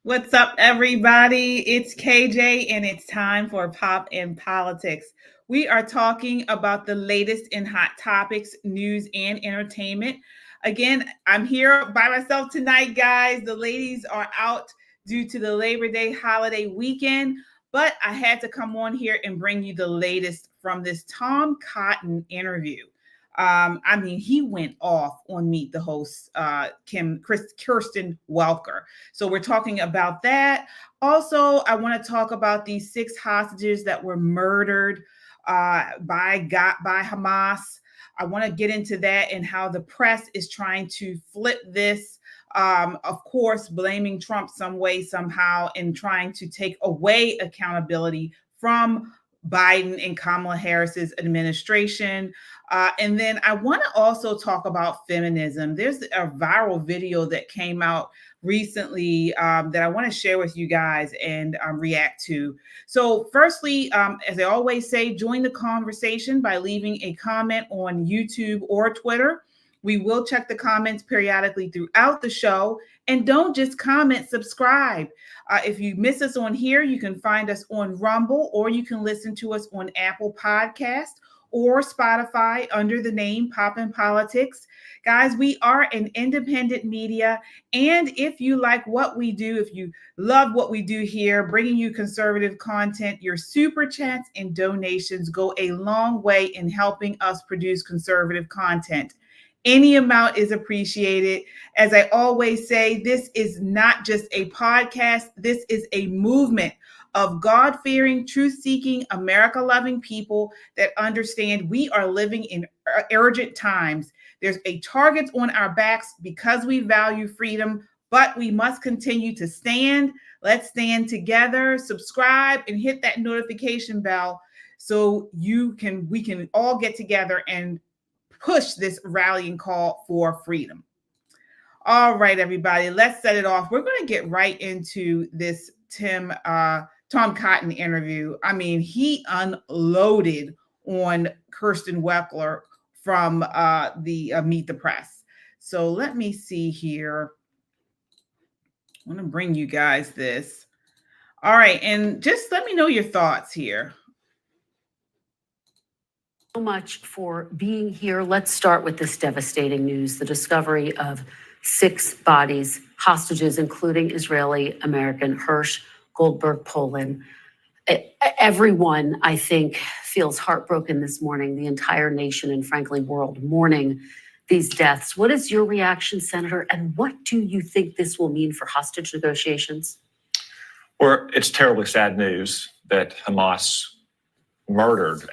What's up, everybody? It's KJ, and it's time for Pop in Politics. We are talking about the latest in hot topics, news, and entertainment. Again, I'm here by myself tonight, guys. The ladies are out due to the Labor Day holiday weekend, but I had to come on here and bring you the latest from this Tom Cotton interview. He went off on Meet the Host, Kristen Welker. So we're talking about that. Also, I want to talk about these 6 hostages that were murdered by Hamas. I want to get into that and how the press is trying to flip this. Of course, blaming Trump some way, somehow, and trying to take away accountability from Biden and Kamala Harris's administration. And then I want to also talk about feminism. There's a viral video that came out recently that I want to share with you guys and react to. So firstly, as I always say, join the conversation by leaving a comment on YouTube or Twitter. We will check the comments periodically throughout the show. And don't just comment, subscribe. If you miss us on here, you can find us on Rumble, or you can listen to us on Apple Podcast or Spotify under the name Pop in Politics. Guys, we are an independent media. And if you like what we do, if you love what we do here, bringing you conservative content, your super chats and donations go a long way in helping us produce conservative content. Any amount is appreciated. As I always say, this is not just a podcast. This is a movement of God-fearing, truth-seeking, America-loving people that understand we are living in urgent times. There's a target on our backs because we value freedom, but we must continue to stand. Let's stand together. Subscribe and hit that notification bell so we can all get together and push this rallying call for freedom. All right, everybody, let's set it off. We're going to get right into this Tom Cotton interview. I mean, he unloaded on Kristen Welker from the Meet the Press. So let me see here. I want to bring you guys this. All right, and just let me know your thoughts here. So much for being here. Let's start with this devastating news, the discovery of 6 bodies, hostages, including Israeli-American Hirsch Goldberg Poland. Everyone, I think, feels heartbroken this morning, the entire nation and frankly world mourning these deaths. What is your reaction, Senator, and what do you think this will mean for hostage negotiations? Well, it's terribly sad news that Hamas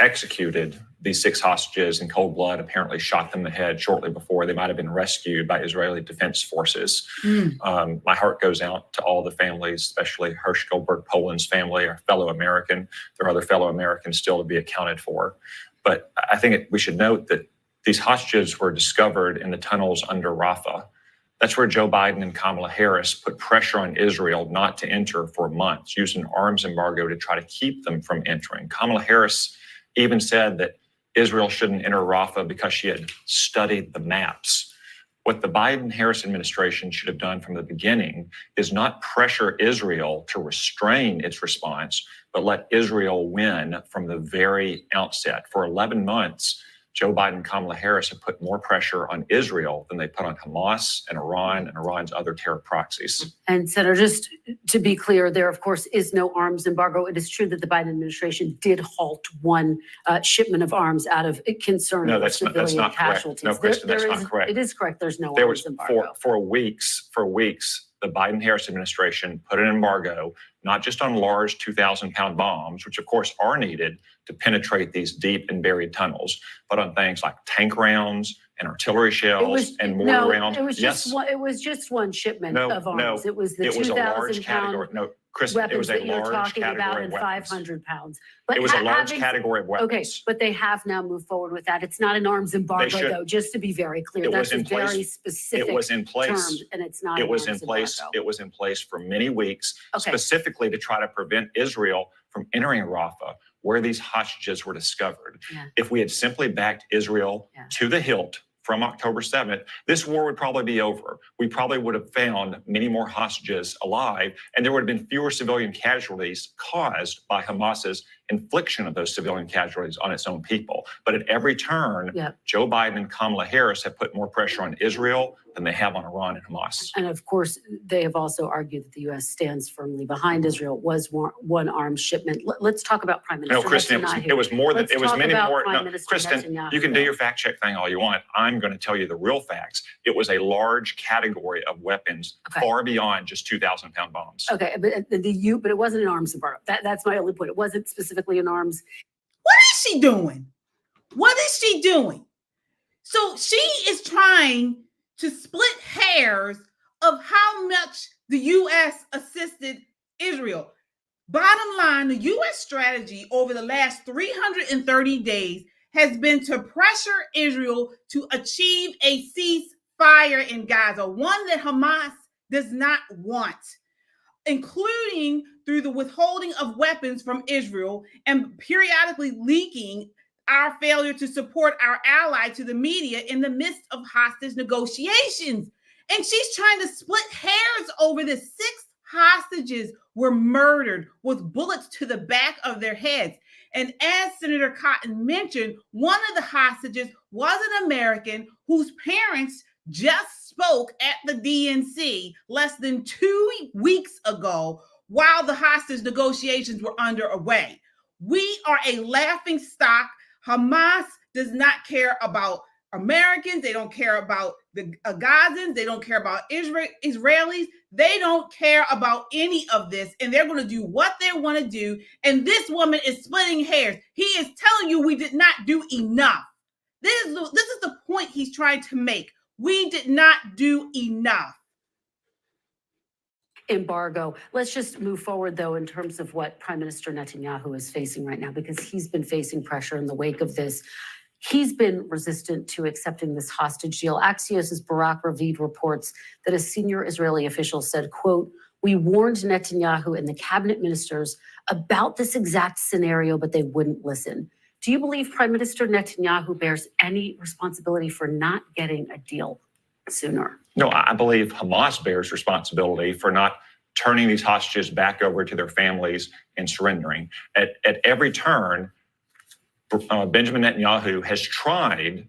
executed these 6 hostages in cold blood, apparently shot them in the head shortly before they might have been rescued by Israeli Defense Forces. My heart goes out to all the families, especially Hirsch Goldberg Poland's family, our fellow American. There are other fellow Americans still to be accounted for. But I think we should note that these hostages were discovered in the tunnels under Rafah. That's where Joe Biden and Kamala Harris put pressure on Israel not to enter for months, used an arms embargo to try to keep them from entering. Kamala Harris even said that Israel shouldn't enter Rafah because she had studied the maps. What the Biden-Harris administration should have done from the beginning is not pressure Israel to restrain its response, but let Israel win from the very outset. For 11 months, Joe Biden and Kamala Harris have put more pressure on Israel than they put on Hamas and Iran's other terror proxies. And Senator, just to be clear, there, of course, is no arms embargo. It is true that the Biden administration did halt one shipment of arms out of concern for civilian casualties. No, Kristen, that's not correct. It is correct. There's no arms embargo. For weeks, the Biden-Harris administration put an embargo not just on large 2,000-pound bombs, which of course are needed to penetrate these deep and buried tunnels, but on things like tank rounds and artillery shells and mortar rounds. It was just one shipment of arms. It was the 2,000-pound Kristen, it was a large category of weapons. 500 pounds. But it was a large category of weapons. Okay, but they have now moved forward with that. It's not an arms embargo, though, just to be very clear. That's a very specific term, and it's not an arms embargo. It was in place for many weeks, specifically to try to prevent Israel from entering Rafah, where these hostages were discovered. If we had simply backed Israel to the hilt from October 7th, this war would probably be over. We probably would have found many more hostages alive, and there would have been fewer civilian casualties caused by Hamas's infliction of those civilian casualties on its own people. But at every turn, Joe Biden and Kamala Harris have put more pressure on Israel than they have on Iran and Hamas. And of course, they have also argued that the U.S. stands firmly behind Israel. It was one arms shipment. Let's talk about Prime Minister No, Kristen, it was more than, it was many more. No, Kristen, Netanyahu. You can do your fact check thing all you want. I'm going to tell you the real facts. It was a large category of weapons, far beyond just 2,000-pound bombs. Okay, but it wasn't an arms embargo. That's my only point. It wasn't specifically an arms. What is she doing? What is she doing? So she is trying to split hairs of how much the U.S. assisted Israel. Bottom line, the U.S. strategy over the last 330 days has been to pressure Israel to achieve a ceasefire in Gaza, one that Hamas does not want, including through the withholding of weapons from Israel and periodically leaking our failure to support our ally to the media in the midst of hostage negotiations. And she's trying to split hairs over this. 6 hostages were murdered with bullets to the back of their heads. And as Senator Cotton mentioned, one of the hostages was an American whose parents just spoke at the DNC less than 2 weeks ago while the hostage negotiations were underway. We are a laughing stock. Hamas does not care about Americans. They don't care about the Gazans. They don't care about Israelis. They don't care about any of this. And they're going to do what they want to do. And this woman is splitting hairs. He is telling you we did not do enough. This is the point he's trying to make. We did not do enough. Embargo. Let's just move forward, though, in terms of what Prime Minister Netanyahu is facing right now, because he's been facing pressure in the wake of this. He's been resistant to accepting this hostage deal. Axios' Barak Ravid reports that a senior Israeli official said, quote, "We warned Netanyahu and the cabinet ministers about this exact scenario, but they wouldn't listen." Do you believe Prime Minister Netanyahu bears any responsibility for not getting a deal sooner? No, I believe Hamas bears responsibility for not turning these hostages back over to their families and surrendering. At every turn, Benjamin Netanyahu has tried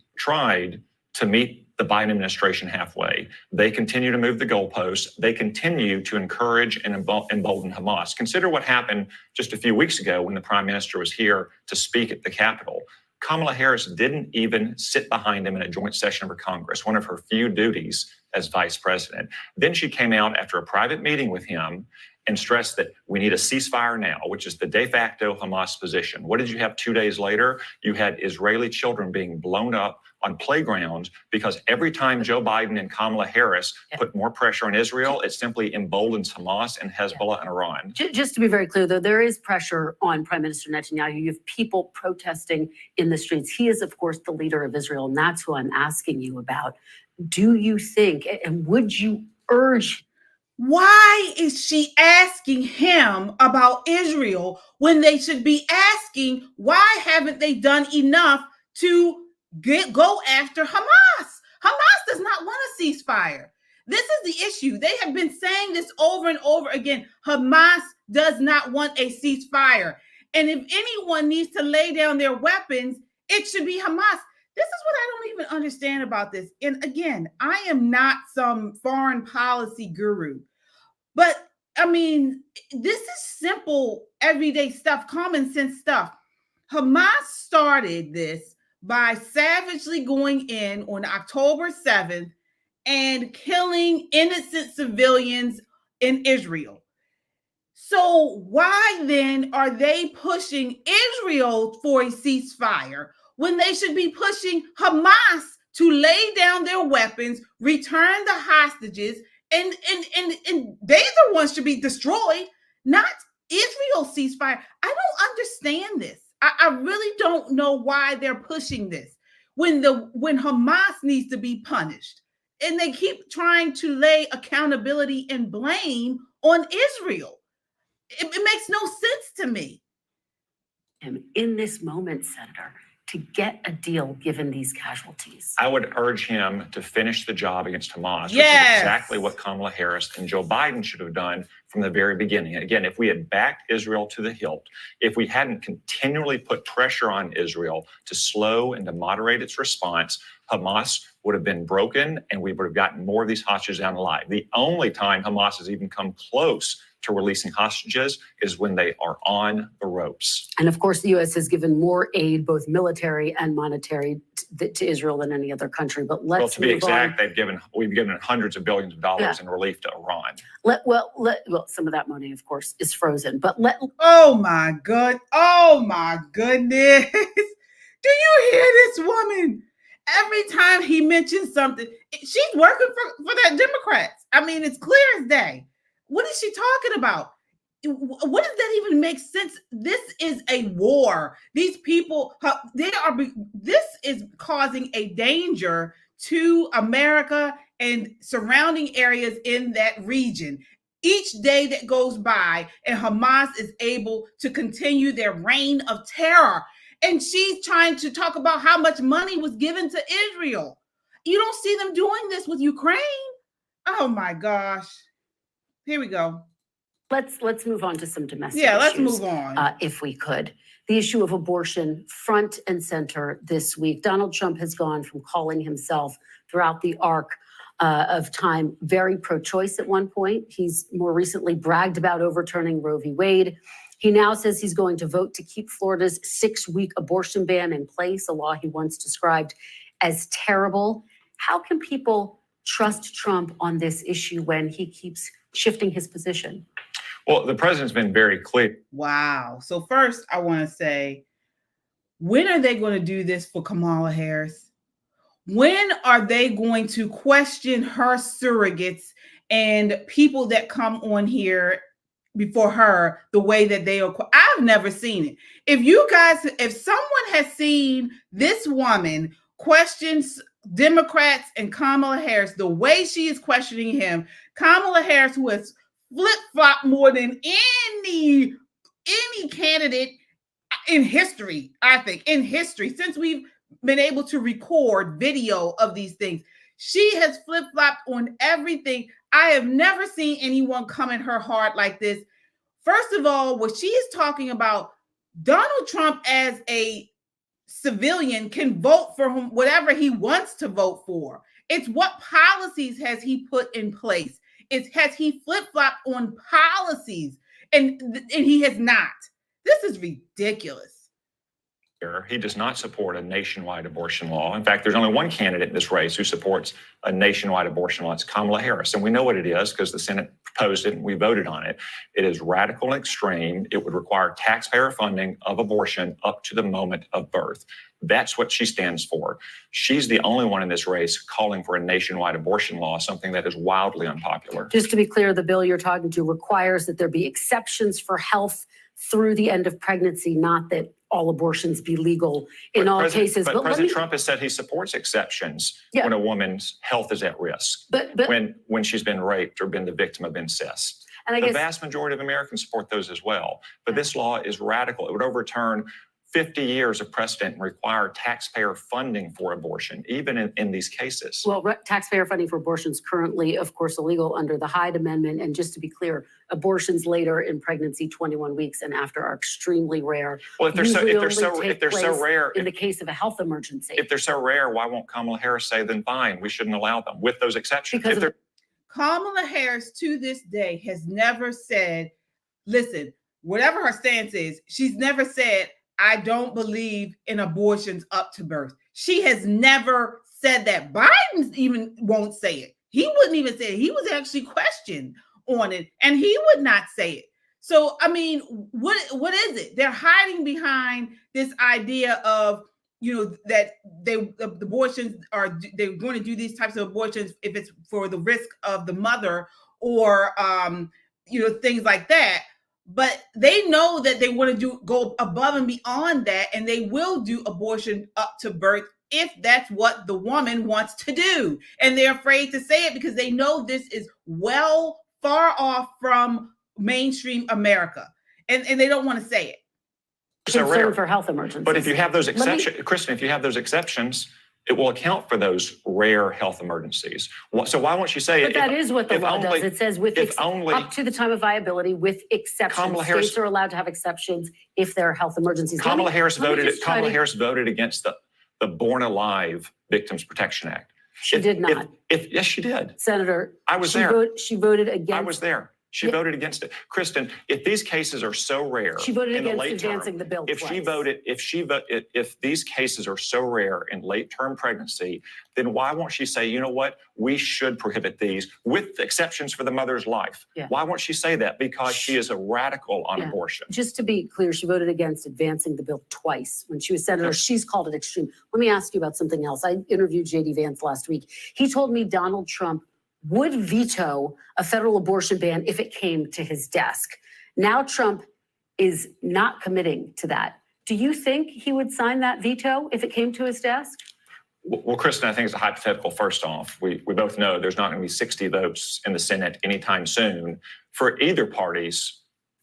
to meet the Biden administration halfway. They continue to move the goalposts. They continue to encourage and embolden Hamas. Consider what happened just a few weeks ago when the prime minister was here to speak at the Capitol. Kamala Harris didn't even sit behind him in a joint session of her Congress, one of her few duties as vice president. Then she came out after a private meeting with him and stressed that we need a ceasefire now, which is the de facto Hamas position. What did you have 2 days later? You had Israeli children being blown up on playgrounds because every time Joe Biden and Kamala Harris put more pressure on Israel, it simply emboldens Hamas and Hezbollah and Iran. Just to be very clear, though, there is pressure on Prime Minister Netanyahu. You have people protesting in the streets. He is, of course, the leader of Israel, and that's who I'm asking you about. Do you think, and would you urge? Why is she asking him about Israel when they should be asking, why haven't they done enough to go after Hamas? Hamas does not want a ceasefire. This is the issue. They have been saying this over and over again. Hamas does not want a ceasefire. And if anyone needs to lay down their weapons, it should be Hamas. This is what I don't even understand about this. And again, I am not some foreign policy guru, but I mean, this is simple, everyday stuff, common sense stuff. Hamas started this by savagely going in on October 7th and killing innocent civilians in Israel. So why then are they pushing Israel for a ceasefire when they should be pushing Hamas to lay down their weapons, return the hostages, and they the ones should be destroyed, not Israel ceasefire? I don't understand this. I really don't know why they're pushing this when Hamas needs to be punished. And they keep trying to lay accountability and blame on Israel. It makes no sense to me. In this moment, Senator, to get a deal given these casualties? I would urge him to finish the job against Hamas, which is Yes. exactly what Kamala Harris and Joe Biden should have done from the very beginning. Again, if we had backed Israel to the hilt, if we hadn't continually put pressure on Israel to slow and to moderate its response, Hamas would have been broken and we would have gotten more of these hostages down alive. The only time Hamas has even come close to releasing hostages is when they are on the ropes. And of course, the U.S. has given more aid, both military and monetary, to Israel than any other country. But let's Well, to be exact, on. we've given hundreds of billions of dollars in relief to Iran. Well, some of that money, of course, is frozen. But oh my goodness. Do you hear this woman? Every time he mentions something, she's working for that Democrats. I mean, it's clear as day. What is she talking about? What does that even make sense? This is a war. These people, this is causing a danger to America and surrounding areas in that region. Each day that goes by and Hamas is able to continue their reign of terror. And she's trying to talk about how much money was given to Israel. You don't see them doing this with Ukraine. Oh my gosh. Here we go. Let's move on to some domestic issues. Let's move on. If we could. The issue of abortion front and center this week. Donald Trump has gone from calling himself throughout the arc of time very pro-choice at one point. He's more recently bragged about overturning Roe v. Wade. He now says he's going to vote to keep Florida's 6-week abortion ban in place, a law he once described as terrible. How can people trust Trump on this issue when he keeps shifting his position? Well, the president's been very clear. Wow. So first, I want to say, when are they going to do this for Kamala Harris? When are they going to question her surrogates and people that come on here before her the way that they are? I've never seen it. If someone has seen this woman question Democrats and Kamala Harris the way she is questioning him, Kamala Harris, who has flip-flopped more than any candidate in history, I think, since we've been able to record video of these things. She has flip-flopped on everything. I have never seen anyone come at her hard like this. First of all, what she is talking about, Donald Trump as a civilian can vote for whatever he wants to vote for. It's what policies has he put in place. Has he flip-flopped on policies? And he has not. This is ridiculous. He does not support a nationwide abortion law. In fact, there's only one candidate in this race who supports a nationwide abortion law. It's Kamala Harris. And we know what it is because the Senate proposed it and we voted on it. It is radical and extreme. It would require taxpayer funding of abortion up to the moment of birth. That's what she stands for. She's the only one in this race calling for a nationwide abortion law, something that is wildly unpopular. Just to be clear, the bill you're talking to requires that there be exceptions for health through the end of pregnancy, not that all abortions be legal in all cases. But President Trump has said he supports exceptions when a woman's health is at risk, when she's been raped or been the victim of incest. And the vast majority of Americans support those as well. But this law is radical. It would overturn 50 years of precedent and require taxpayer funding for abortion, even in these cases. Well, taxpayer funding for abortion is currently, of course, illegal under the Hyde Amendment. And just to be clear, abortions later in pregnancy, 21 weeks and after, are extremely rare. Well, if they're so rare, in the case of a health emergency. If they're so rare, why won't Kamala Harris say, then fine, we shouldn't allow them with those exceptions? Kamala Harris to this day has never said, listen, whatever her stance is, she's never said, I don't believe in abortions up to birth. She has never said that. Biden even won't say it. He wouldn't even say it. He was actually questioned on it, and he would not say it. So, I mean, what is it? They're hiding behind this idea of, that the abortions they're going to do these types of abortions if it's for the risk of the mother or, things like that. But they know that they want to go above and beyond that, and they will do abortion up to birth if that's what the woman wants to do. And they're afraid to say it because they know this is far off from mainstream America, and they don't want to say it. so concern rare. for health emergencies. But if you have those Let me- exceptions, Kristen, if you have those exceptions, it will account for those rare health emergencies. So why won't you say But it? that is what the law does. It says with up to the time of viability with exceptions. States are allowed to have exceptions if there are health emergencies. Kamala Harris voted against the Born Alive Victims Protection Act. She did not. Yes, she did. Senator, I was there. She voted against. I was there. She voted against it. Kristen, if these cases are so rare, she voted in the against late advancing term, the bill. if these cases are so rare in late term pregnancy, then why won't she say, you know what, we should prohibit these with exceptions for the mother's life? Yeah. Why won't she say that? Because she is a radical on abortion. Just to be clear, she voted against advancing the bill twice when she was senator. She's called it extreme. Let me ask you about something else. I interviewed J.D. Vance last week. He told me Donald Trump would veto a federal abortion ban if it came to his desk. Now Trump is not committing to that. Do you think he would sign that veto if it came to his desk? Well, Kristen, I think it's a hypothetical first off. We both know there's not going to be 60 votes in the Senate anytime soon for either party's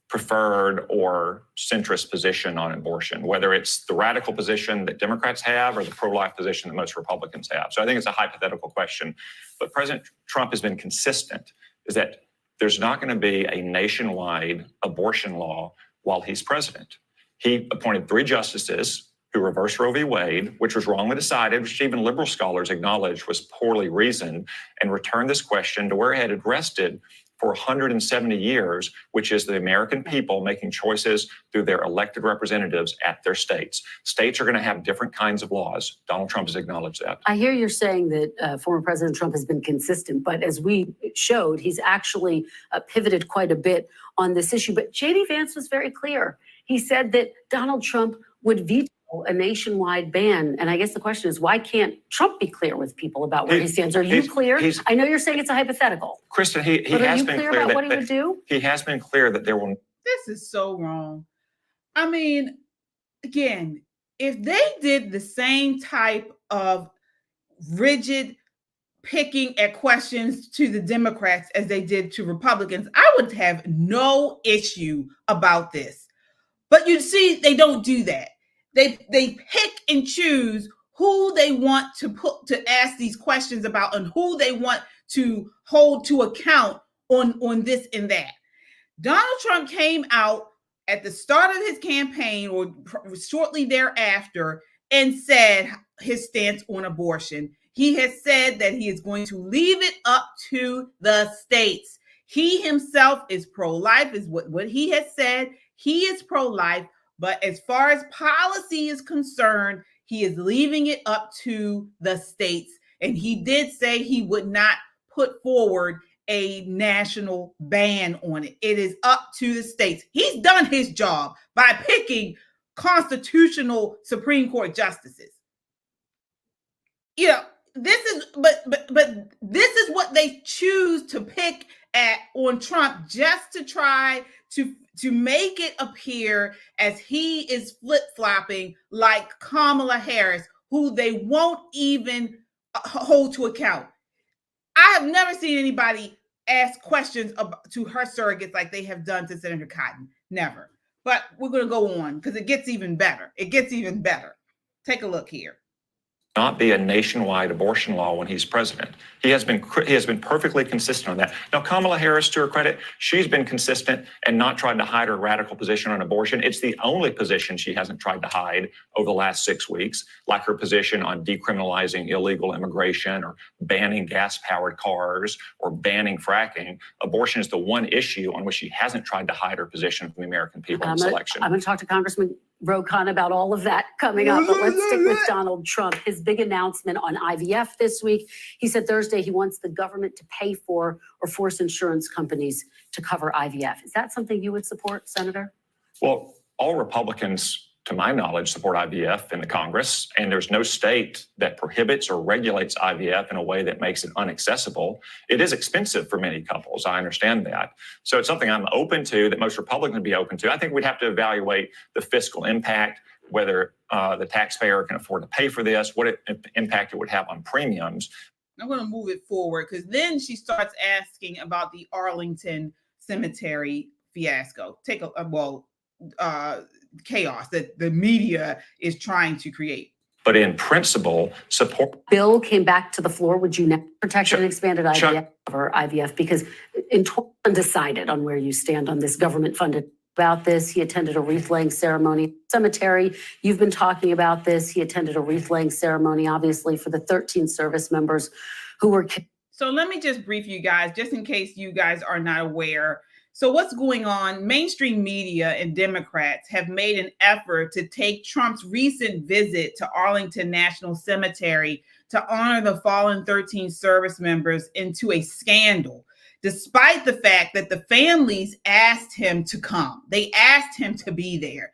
preferred or centrist position on abortion, whether it's the radical position that Democrats have or the pro-life position that most Republicans have. So I think it's a hypothetical question. But President Trump has been consistent, is that there's not going to be a nationwide abortion law while he's president. He appointed 3 justices who reversed Roe v. Wade, which was wrongly decided, which even liberal scholars acknowledged was poorly reasoned, and returned this question to where it had rested for 170 years, which is the American people making choices through their elected representatives at their states. States are going to have different kinds of laws. Donald Trump has acknowledged that. I hear you're saying that former President Trump has been consistent, but as we showed, he's actually pivoted quite a bit on this issue. But J.D. Vance was very clear. He said that Donald Trump would veto a nationwide ban. And I guess the question is, why can't Trump be clear with people about where he stands? Are you clear? I know you're saying it's a hypothetical. Kristen, he has been clear about what he would do? He has been clear that there will. This is so wrong. I mean, again, if they did the same type of rigid picking at questions to the Democrats as they did to Republicans, I would have no issue about this. But you see, they don't do that. They pick and choose who they want to ask these questions about and who they want to hold to account on this and that. Donald Trump came out at the start of his campaign or shortly thereafter and said his stance on abortion. He has said that he is going to leave it up to the states. He himself is pro-life, is what he has said. He is pro-life. But as far as policy is concerned, he is leaving it up to the states. And he did say he would not put forward a national ban on it. It is up to the states. He's done his job by picking constitutional Supreme Court justices. You know, this is but this is what they choose to pick at on Trump just to try to make it appear as he is flip-flopping like Kamala Harris, who they won't even hold to account. I have never seen anybody ask questions to her surrogates like they have done to Senator Cotton. Never. But we're going to go on because it gets even better. It gets even better. Take a look here. Not be a nationwide abortion law when he's president. He has been perfectly consistent on that. Now, Kamala Harris, to her credit, she's been consistent and not tried to hide her radical position on abortion. It's the only position she hasn't tried to hide over the last 6 weeks, like her position on decriminalizing illegal immigration or banning gas-powered cars or banning fracking. Abortion is the one issue on which she hasn't tried to hide her position from the American people in this election. I'm going to talk to Congressman Ro-Khan about all of that coming up, but let's stick with Donald Trump. His big announcement on IVF this week. He said Thursday he wants the government to pay for or force insurance companies to cover IVF. Is that something you would support, Senator? Well, all Republicans, to my knowledge, support IVF in the Congress, and there's no state that prohibits or regulates IVF in a way that makes it inaccessible. It is expensive for many couples. I understand that. So it's something I'm open to, that most Republicans would be open to. I think we'd have to evaluate the fiscal impact, whether the taxpayer can afford to pay for this, what impact it would have on premiums. I'm going to move it forward because then she starts asking about the Arlington Cemetery fiasco. chaos that the media is trying to create. But in principle, support. Bill came back to the floor. Would you now protect and expanded IVF or IVF? Because in 20 undecided on where you stand on this government-funded about this. He attended a wreath-laying ceremony at the cemetery. You've been talking about this. He attended a wreath-laying ceremony, obviously, for the 13 service members who were killed. So let me just brief you guys, just in case you guys are not aware. So what's going on? Mainstream media and Democrats have made an effort to take Trump's recent visit to Arlington National Cemetery to honor the fallen 13 service members into a scandal, despite the fact that the families asked him to come. They asked him to be there.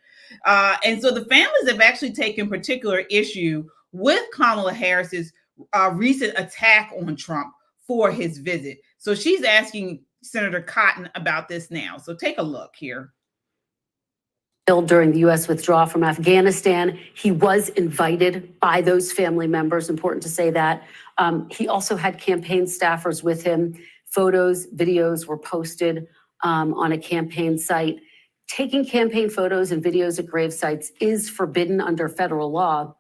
And so the families have actually taken particular issue with Kamala Harris's recent attack on Trump for his visit. So she's asking Senator Cotton about this now. So take a look here. During the U.S. withdrawal from Afghanistan, he was invited by those family members. Important to say that. He also had campaign staffers with him. Photos, videos were posted on a campaign site. Taking campaign photos and videos at grave sites is forbidden under federal law.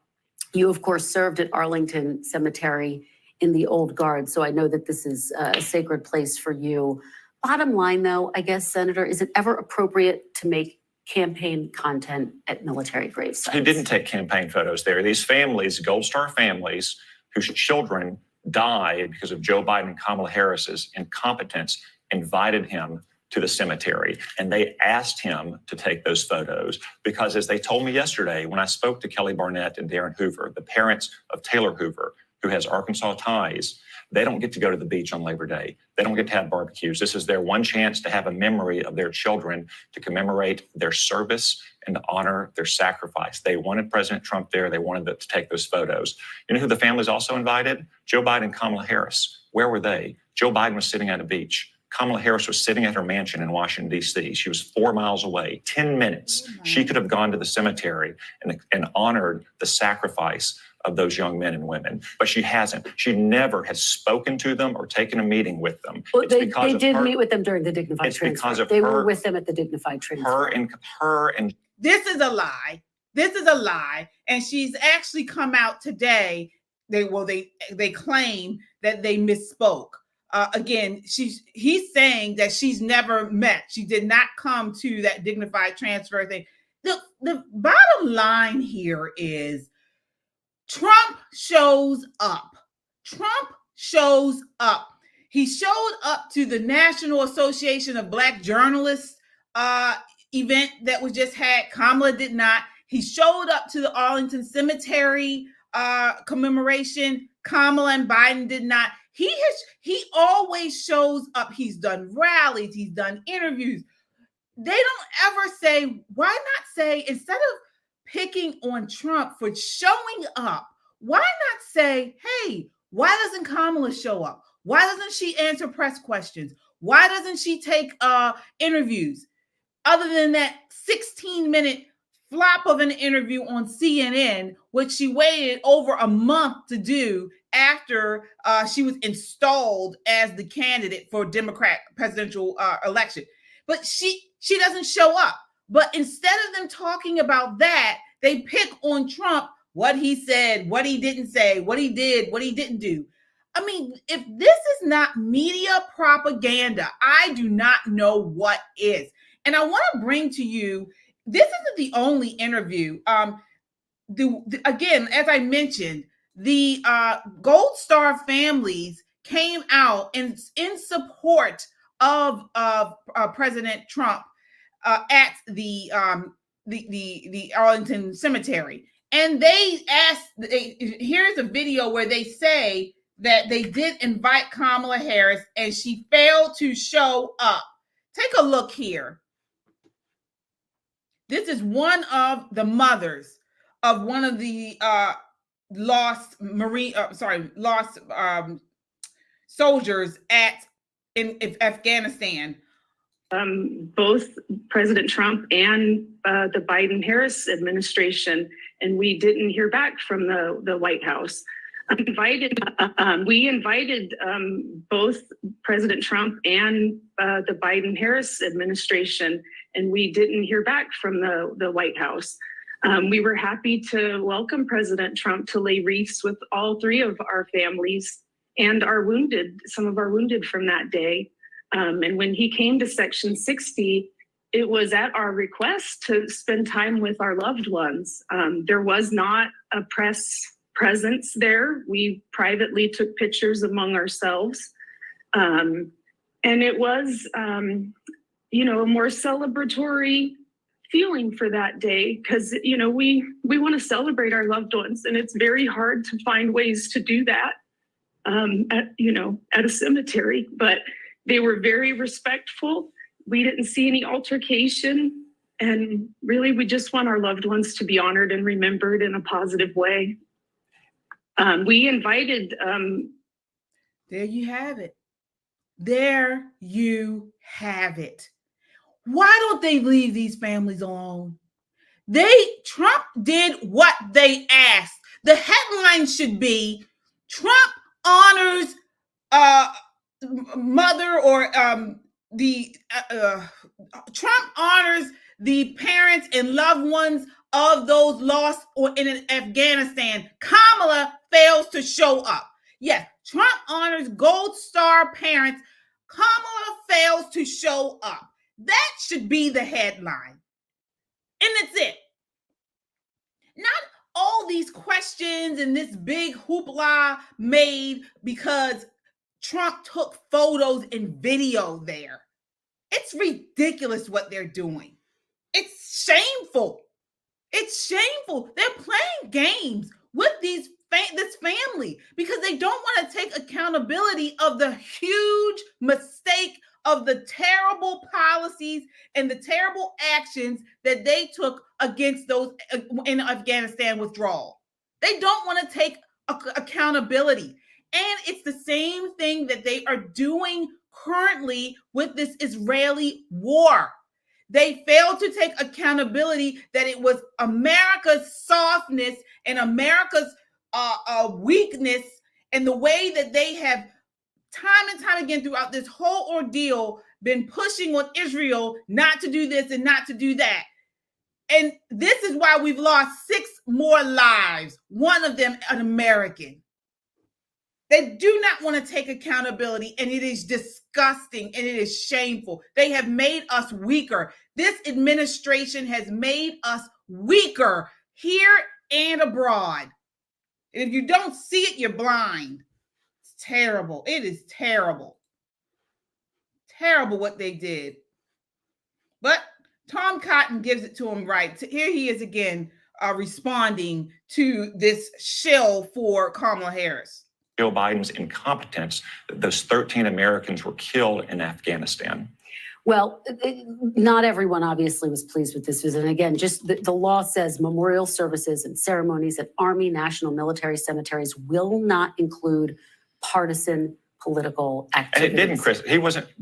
You, of course, served at Arlington Cemetery in the Old Guard, so I know that this is a sacred place for you. Bottom line, though, I guess, Senator, is it ever appropriate to make campaign content at military grave sites? He didn't take campaign photos there. These families, Gold Star families, whose children died because of Joe Biden and Kamala Harris's incompetence, invited him to the cemetery. And they asked him to take those photos because, as they told me yesterday, when I spoke to Kelly Barnett and Darren Hoover, the parents of Taylor Hoover, who has Arkansas ties, they don't get to go to the beach on Labor Day. They don't get to have barbecues. This is their one chance to have a memory of their children, to commemorate their service and to honor their sacrifice. They wanted President Trump there. They wanted to take those photos. You know who the families also invited? Joe Biden and Kamala Harris. Where were they? Joe Biden was sitting at a beach. Kamala Harris was sitting at her mansion in Washington, D.C. She was 4 miles away. 10 minutes. She could have gone to the cemetery and honored the sacrifice of those young men and women, but she hasn't. She never has spoken to them or taken a meeting with them. Well, they did meet with them during the dignified transfer. They were with them at the dignified transfer. Her and this is a lie. This is a lie, and she's actually come out today. They claim that they misspoke. Again, he's saying that she's never met. She did not come to that dignified transfer thing. The bottom line here is Trump shows up. Trump shows up. He showed up to the National Association of Black Journalists event that was just had. Kamala did not. He showed up to the Arlington Cemetery commemoration. Kamala and Biden did not. He always shows up. He's done rallies. He's done interviews. They don't ever say, why not say, instead of picking on Trump for showing up, why not say, hey, why doesn't Kamala show up? Why doesn't she answer press questions? Why doesn't she take interviews? Other than that 16-minute flop of an interview on CNN, which she waited over a month to do after she was installed as the candidate for Democrat presidential election. But she doesn't show up. But instead of them talking about that, they pick on Trump, what he said, what he didn't say, what he did, what he didn't do. I mean, if this is not media propaganda, I do not know what is. And I want to bring to you, this isn't the only interview. Again, as I mentioned, the Gold Star families came out in support of President Trump at the Arlington Cemetery. And they asked, here's a video where they say that they did invite Kamala Harris and she failed to show up. Take a look here. This is one of the mothers of one of the lost soldiers in Afghanistan. Both President Trump and the Biden-Harris administration, and we didn't hear back from the White House. We invited both President Trump and the Biden-Harris administration, and we didn't hear back from the White House. We were happy to welcome President Trump to lay wreaths with all three of our families and some of our wounded from that day. And when he came to Section 60, it was at our request to spend time with our loved ones. There was not a press presence there. We privately took pictures among ourselves. And it was, a more celebratory feeling for that day because, we want to celebrate our loved ones, and it's very hard to find ways to do that at a cemetery. But they were very respectful. We didn't see any altercation, and really, we just want our loved ones to be honored and remembered in a positive way. We invited. There you have it. There you have it. Why don't they leave these families alone? Trump did what they asked. The headline should be Trump honors mother or Trump honors the parents and loved ones of those lost in Afghanistan. Kamala fails to show up. Yes, Trump honors Gold Star parents. Kamala fails to show up. That should be the headline. And that's it. Not all these questions and this big hoopla made because Trump took photos and video there. It's ridiculous what they're doing. It's shameful. It's shameful. They're playing games with this family because they don't want to take accountability of the huge mistake of the terrible policies and the terrible actions that they took against those in Afghanistan withdrawal. They don't want to take accountability. And it's the same thing that they are doing currently with this Israeli war. They failed to take accountability that it was America's softness and America's weakness and the way that they have time and time again throughout this whole ordeal been pushing on Israel not to do this and not to do that. And this is why we've lost 6 more lives, one of them an American. They do not want to take accountability, and it is disgusting and it is shameful. They have made us weaker. This administration has made us weaker here and abroad. And if you don't see it, you're blind. It's terrible. It is terrible. Terrible what they did. But Tom Cotton gives it to him right. Here he is again responding to this shill for Kamala Harris. Joe Biden's incompetence that those 13 Americans were killed in Afghanistan. Well, not everyone obviously was pleased with this visit. And again, just the law says memorial services and ceremonies at Army National Military Cemeteries will not include partisan political activities. And it didn't, Chris.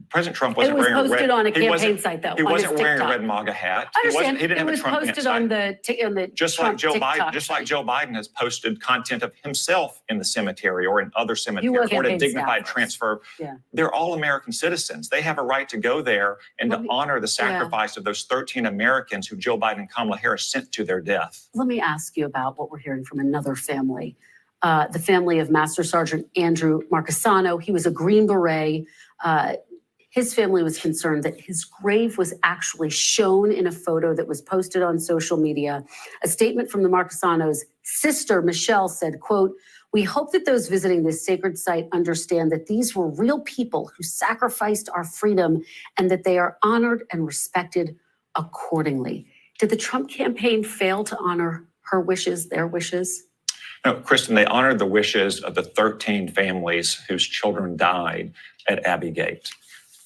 President Trump wasn't wearing a red. It was posted on a campaign site, though. He wasn't wearing a red MAGA hat. I understand. He didn't have a Trump posted on the just Trump like Joe TikTok Biden, just like Joe Biden has posted content of himself in the cemetery or in other cemeteries or a dignified transfer. Yeah. They're all American citizens. They have a right to go there and to honor the sacrifice of those 13 Americans who Joe Biden and Kamala Harris sent to their death. Let me ask you about what we're hearing from another family. The family of Master Sergeant Andrew Marcassano. He was a Green Beret. His family was concerned that his grave was actually shown in a photo that was posted on social media. A statement from the Marcassanos' sister, Michelle, said, quote, "We hope that those visiting this sacred site understand that these were real people who sacrificed our freedom and that they are honored and respected accordingly." Did the Trump campaign fail to honor her wishes, their wishes? No, Kristen, they honored the wishes of the 13 families whose children died at Abbey Gate.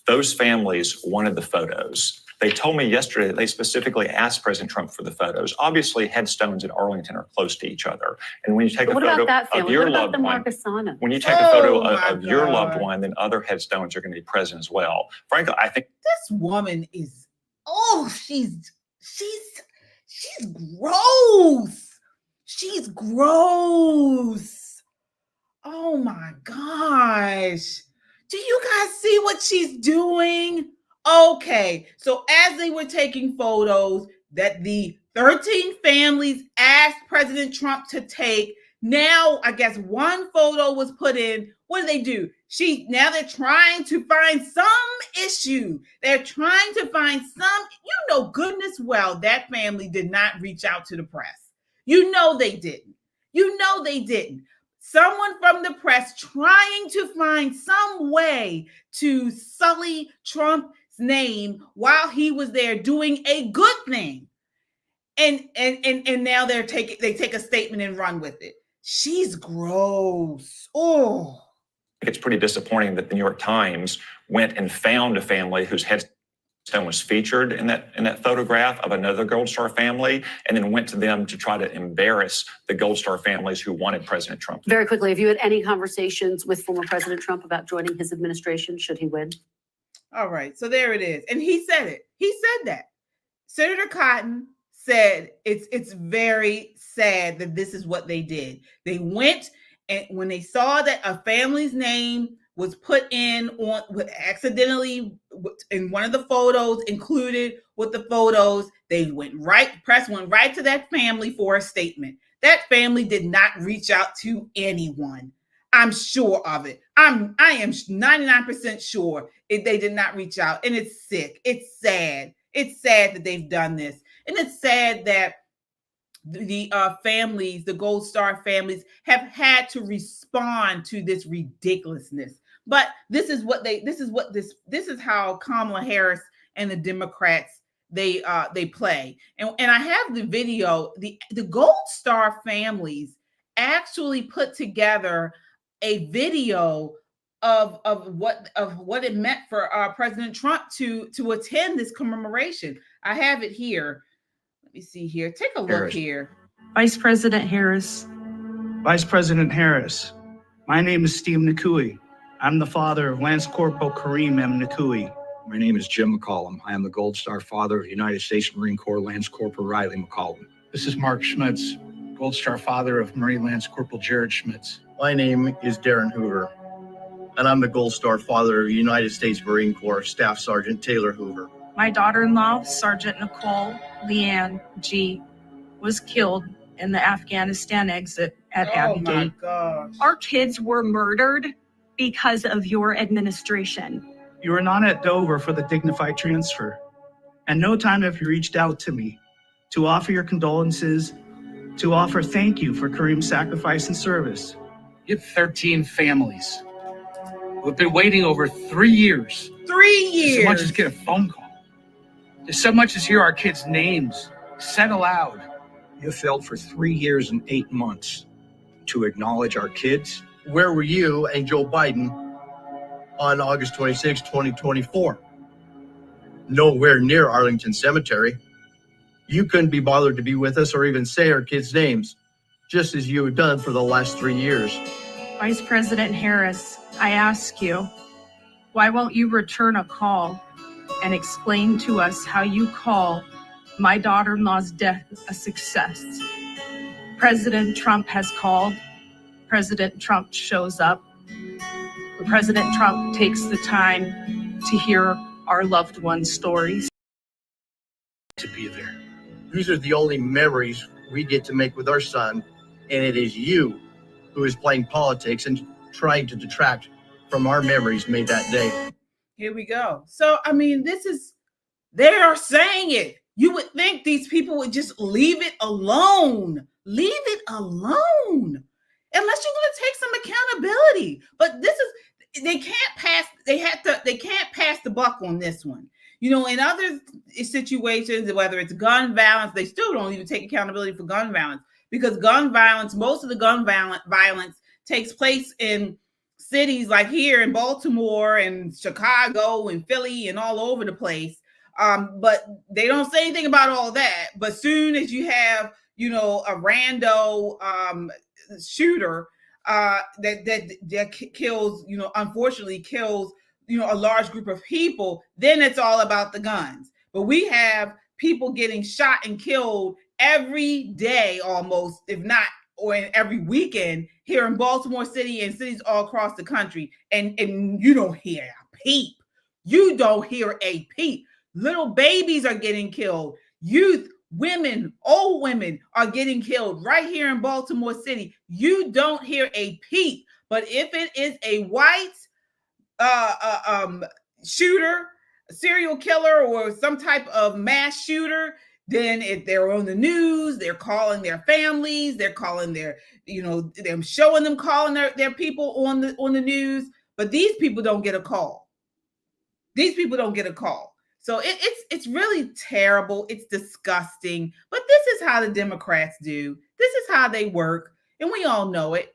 Those families wanted the photos. They told me yesterday that they specifically asked President Trump for the photos. Obviously, headstones in Arlington are close to each other. And when you take a photo of your loved one, when you take a photo of your loved one, then other headstones are going to be present as well. Frankly, I think this woman is, she's gross. She's gross. Oh my gosh. Do you guys see what she's doing? Okay, so as they were taking photos that the 13 families asked President Trump to take, now I guess one photo was put in. What do? Now they're trying to find some issue. They're trying to find goodness well that family did not reach out to the press. They didn't. Someone from the press trying to find some way to sully Trump's name while he was there doing a good thing. And now they take a statement and run with it. She's gross. Oh. It's pretty disappointing that the New York Times went and found a family whose headstone was featured in that photograph of another Gold Star family, and then went to them to try to embarrass the Gold Star families who wanted President Trump. Very quickly, have you had any conversations with former President Trump about joining his administration should he win? All right, so there it is. And he said it. He said that. Senator Cotton said it's very sad that this is what they did. They went, and when they saw that a family's name was put in accidentally in one of the photos included with the photos, press went right to that family for a statement. That family did not reach out to anyone. I'm sure of it. I am 99% sure they did not reach out, and it's sick. It's sad. It's sad that they've done this, and it's sad that the families, the Gold Star families, have had to respond to this ridiculousness. But this is how Kamala Harris and the Democrats they play. And I have the video. The Gold Star families actually put together a video of what it meant for President Trump to attend this commemoration. I have it here. Let me see here. Take a look here. Vice President Harris. Vice President Harris, my name is Steve Nakui. I'm the father of Lance Corporal Kareem M. Nakui. My name is Jim McCollum. I am the Gold Star father of the United States Marine Corps Lance Corporal Riley McCollum. This is Mark Schmitz, Gold Star father of Marine Lance Corporal Jared Schmitz. My name is Darren Hoover, and I'm the Gold Star father of United States Marine Corps Staff Sergeant Taylor Hoover. My daughter-in-law, Sergeant Nicole Leanne G., was killed in the Afghanistan exit at Abbey Gate. Oh my gosh. Our kids were murdered because of your administration. You were not at Dover for the dignified transfer. And no time have you reached out to me to offer your condolences, to offer thank you for Kareem's sacrifice and service. You have 13 families who have been waiting over 3 years. 3 years. So much as get a phone call. There's so much as hear our kids' names said aloud. You failed for 3 years and 8 months to acknowledge our kids. Where were you and Joe Biden on August 26, 2024? Nowhere near Arlington Cemetery. You couldn't be bothered to be with us or even say our kids' names, just as you have done for the last 3 years. Vice President Harris, I ask you, why won't you return a call and explain to us how you call my daughter-in-law's death a success? President Trump has called. President Trump shows up. President Trump takes the time to hear our loved ones' stories. To be there. These are the only memories we get to make with our son, and it is you who is playing politics and trying to detract from our memories made that day. Here we go. So, I mean, they are saying it. You would think these people would just leave it alone. Leave it alone. Unless you're going to take some accountability. But they can't pass the buck on this one. In other situations, whether it's gun violence, they still don't even take accountability for gun violence, because gun violence, most of the gun violence takes place in cities like here in Baltimore and Chicago and Philly and all over the place. But they don't say anything about all that. But soon as you have, a rando shooter that kills, unfortunately kills, a large group of people, then it's all about the guns. But we have people getting shot and killed every day almost, if not or every weekend here in Baltimore City and cities all across the country, and you don't hear a peep. You don't hear a peep. Little babies are getting killed. Youth, women, old women are getting killed right here in Baltimore City. You don't hear a peep. But if it is a white shooter, serial killer, or some type of mass shooter, then if they're on the news, they're calling their families, they're calling their, they're showing them calling their people on the news. But these people don't get a call. These people don't get a call. So it's really terrible. It's disgusting. But this is how the Democrats do. This is how they work, and we all know it.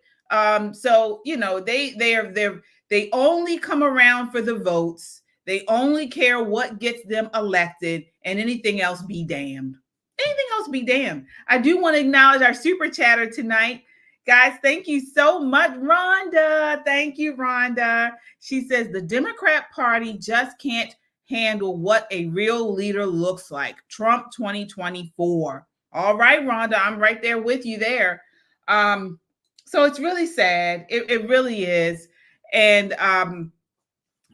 So they only come around for the votes. They only care what gets them elected, and anything else be damned. Anything else be damned. I do want to acknowledge our super chatter tonight. Guys, thank you so much. Rhonda, thank you, Rhonda. She says the Democrat Party just can't handle what a real leader looks like. Trump 2024. All right, Rhonda, I'm right there with you there. So it's really sad. It really is. And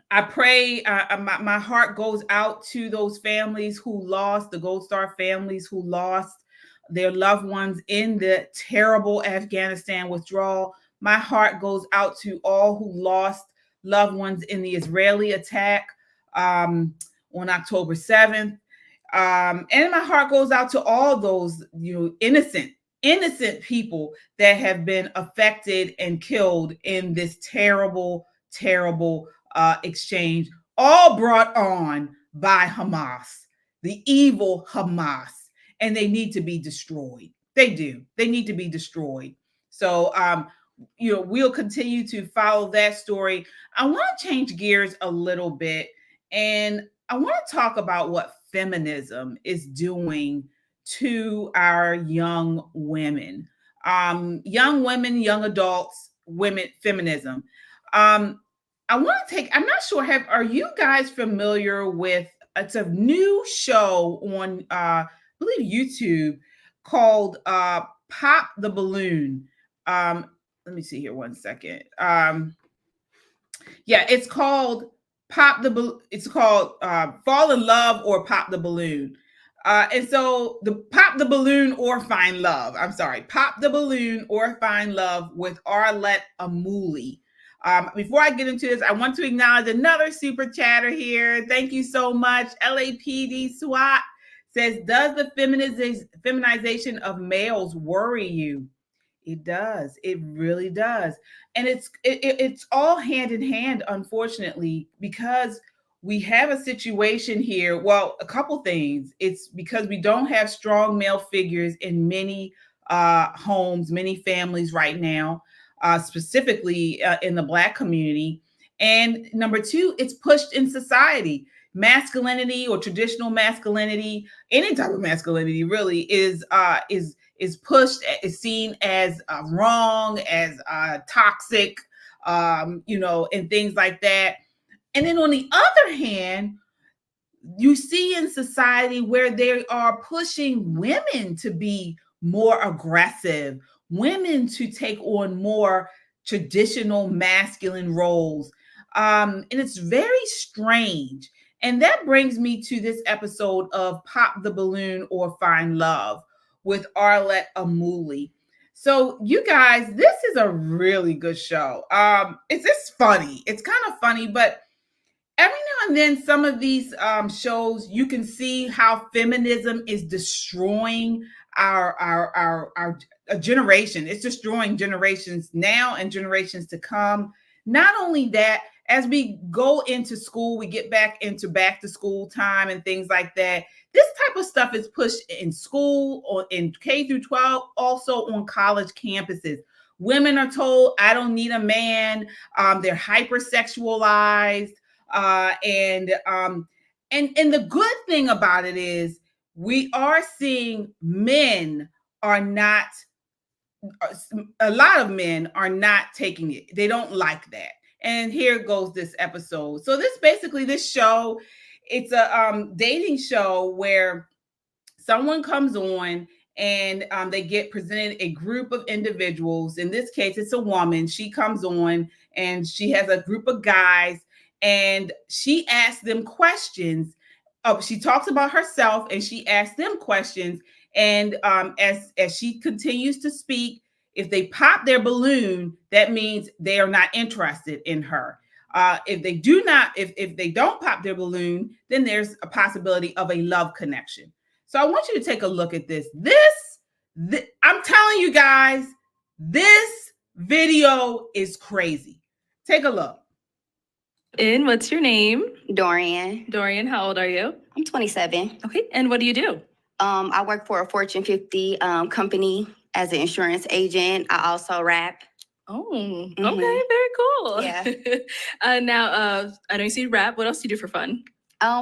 I pray, my heart goes out to those families who lost, the Gold Star families who lost their loved ones in the terrible Afghanistan withdrawal. My heart goes out to all who lost loved ones in the Israeli attack on October 7th. And my heart goes out to all those, innocent people that have been affected and killed in this terrible, terrible exchange, all brought on by Hamas, the evil Hamas, and they need to be destroyed. They do. They need to be destroyed. So, we'll continue to follow that story. I want to change gears a little bit, and I want to talk about what feminism is doing to our young women, young adults, women, feminism. I'm not sure, are you guys familiar with, it's a new show on, I believe YouTube called Pop the Balloon. Let me see here one second. It's called Fall in Love or Pop the Balloon. And so the Pop the Balloon or Find Love. I'm sorry, Pop the Balloon or Find Love with Arlene Amuli. Before I get into this, I want to acknowledge another super chatter here. Thank you so much. LAPD SWAT says, does the feminization of males worry you? It does. It really does. And it's all hand in hand, unfortunately, because we have a situation here. Well, a couple things. It's because we don't have strong male figures in many homes, many families right now, specifically in the Black community. And number two, it's pushed in society. Masculinity or traditional masculinity, any type of masculinity really is pushed, is seen as wrong, as toxic, and things like that. And then on the other hand, you see in society where they are pushing women to be more aggressive, women to take on more traditional masculine roles. And it's very strange. And that brings me to this episode of Pop the Balloon or Find Love with Arlene Amuli. So you guys, this is a really good show. It's just funny. It's kind of funny, but every now and then some of these shows, you can see how feminism is destroying our generation. It's destroying generations now and generations to come. Not only that, as we go into school, we get back to school time and things like that. This type of stuff is pushed in school or in K through 12, also on college campuses. Women are told, I don't need a man. They're hypersexualized. And the good thing about it is we are seeing a lot of men are not taking it. They don't like that. And here goes this episode. So this show, it's a dating show where someone comes on and they get presented a group of individuals. In this case, it's a woman. She comes on and she has a group of guys, and she asks them questions. She talks about herself and she asks them questions. And as she continues to speak, if they pop their balloon, that means they are not interested in her. If they don't pop their balloon, then there's a possibility of a love connection. So I want you to take a look at this. I'm telling you guys, this video is crazy. Take a look. And what's your name? Dorian. Dorian, how old are you? I'm 27. Okay, and what do you do? I work for a Fortune 50 company as an insurance agent. I also rap. Oh, okay, very cool. Yeah. Now, I know you see rap. What else do you do for fun?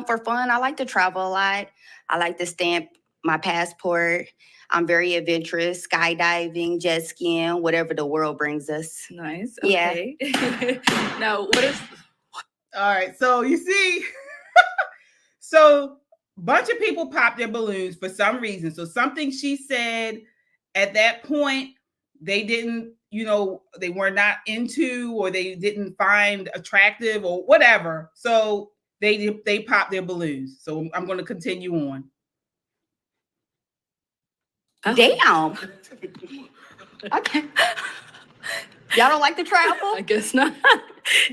For fun, I like to travel a lot. I like to stamp my passport. I'm very adventurous, skydiving, jet skiing, whatever the world brings us. Nice. Yeah. Okay. Now, what is... All right, so you see, so a bunch of people popped their balloons for some reason. So something she said at that point, they didn't, they were not into, or they didn't find attractive or whatever. So they popped their balloons. So I'm going to continue on. Damn. Okay. Y'all don't like to travel? I guess not.